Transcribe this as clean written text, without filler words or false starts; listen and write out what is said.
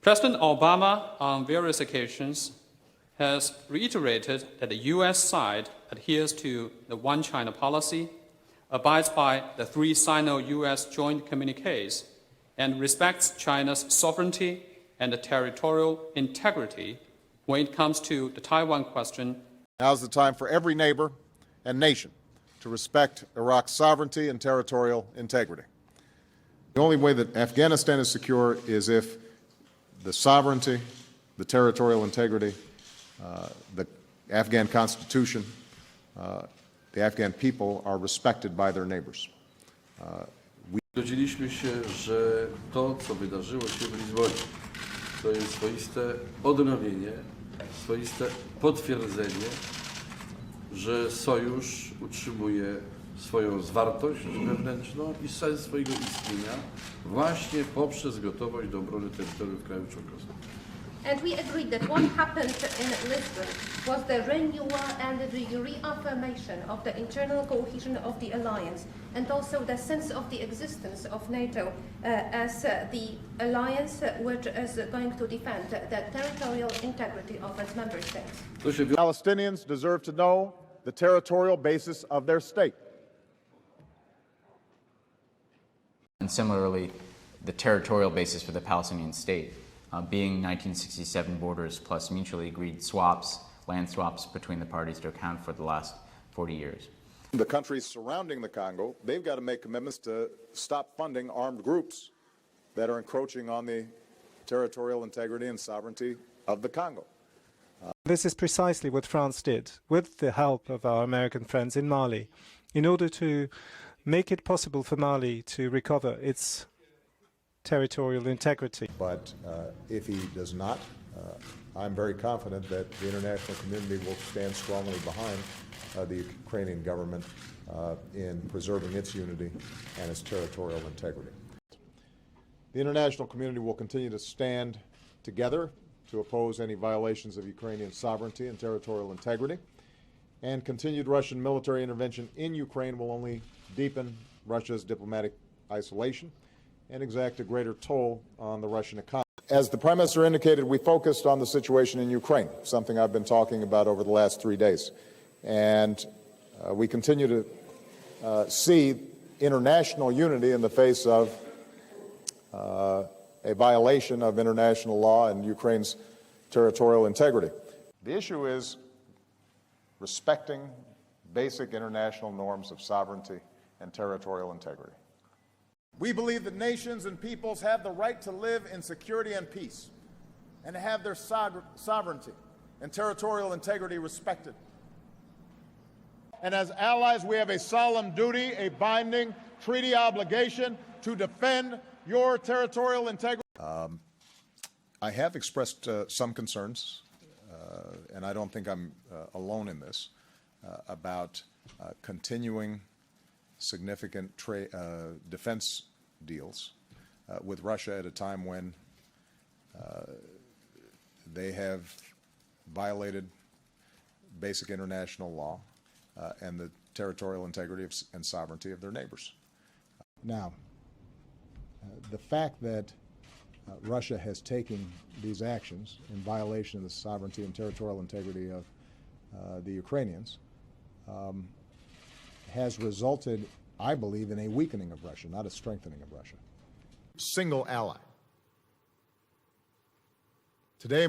President Obama, on various occasions, has reiterated that the U.S. side adheres to the One China policy, abides by the 3 Sino-U.S. joint communiques, and respects China's sovereignty and territorial integrity when it comes to the Taiwan question. Now's the time for every neighbor and nation to respect Iraq's sovereignty and territorial integrity. The only way that Afghanistan is secure is if the sovereignty, the territorial integrity, the Afghan constitution, the Afghan people are respected by their neighbors. Zgodziliśmy się, że to, co wydarzyło się w Lizbonie, to jest swoiste odnowienie, swoiste potwierdzenie, że Sojusz utrzymuje swoją zwartość wewnętrzną i sens swojego istnienia właśnie poprzez gotowość do obrony terytoriów krajów członkowskich. And we agreed that what happened in Lisbon was the renewal and the reaffirmation of the internal cohesion of the alliance, and also the sense of the existence of NATO as the alliance which is going to defend the territorial integrity of its member states. Palestinians deserve to know the territorial basis of their state. And similarly, the territorial basis for the Palestinian state. Being 1967 borders plus mutually agreed swaps, land swaps between the parties to account for the last 40 years. The countries surrounding the Congo, they've got to make commitments to stop funding armed groups that are encroaching on the territorial integrity and sovereignty of the Congo. This is precisely what France did, with the help of our American friends in Mali, in order to make it possible for Mali to recover its territorial integrity. But if he does not, I'm very confident that the international community will stand strongly behind the Ukrainian government in preserving its unity and its territorial integrity. The international community will continue to stand together to oppose any violations of Ukrainian sovereignty and territorial integrity, and continued Russian military intervention in Ukraine will only deepen Russia's diplomatic isolation and exact a greater toll on the Russian economy. As the Prime Minister indicated, we focused on the situation in Ukraine, something I've been talking about over the last 3 days. And we continue to see international unity in the face of a violation of international law and Ukraine's territorial integrity. The issue is respecting basic international norms of sovereignty and territorial integrity. We believe that nations and peoples have the right to live in security and peace, and to have their sovereignty and territorial integrity respected. And as allies, we have a solemn duty, a binding treaty obligation to defend your territorial integrity. I have expressed some concerns, and I don't think I'm alone in this, about continuing significant defense deals with Russia at a time when they have violated basic international law and the territorial integrity and sovereignty of their neighbors. Now, the fact that Russia has taken these actions in violation of the sovereignty and territorial integrity of the Ukrainians has resulted, I believe, in a weakening of Russia, not a strengthening of Russia. Single ally. Today,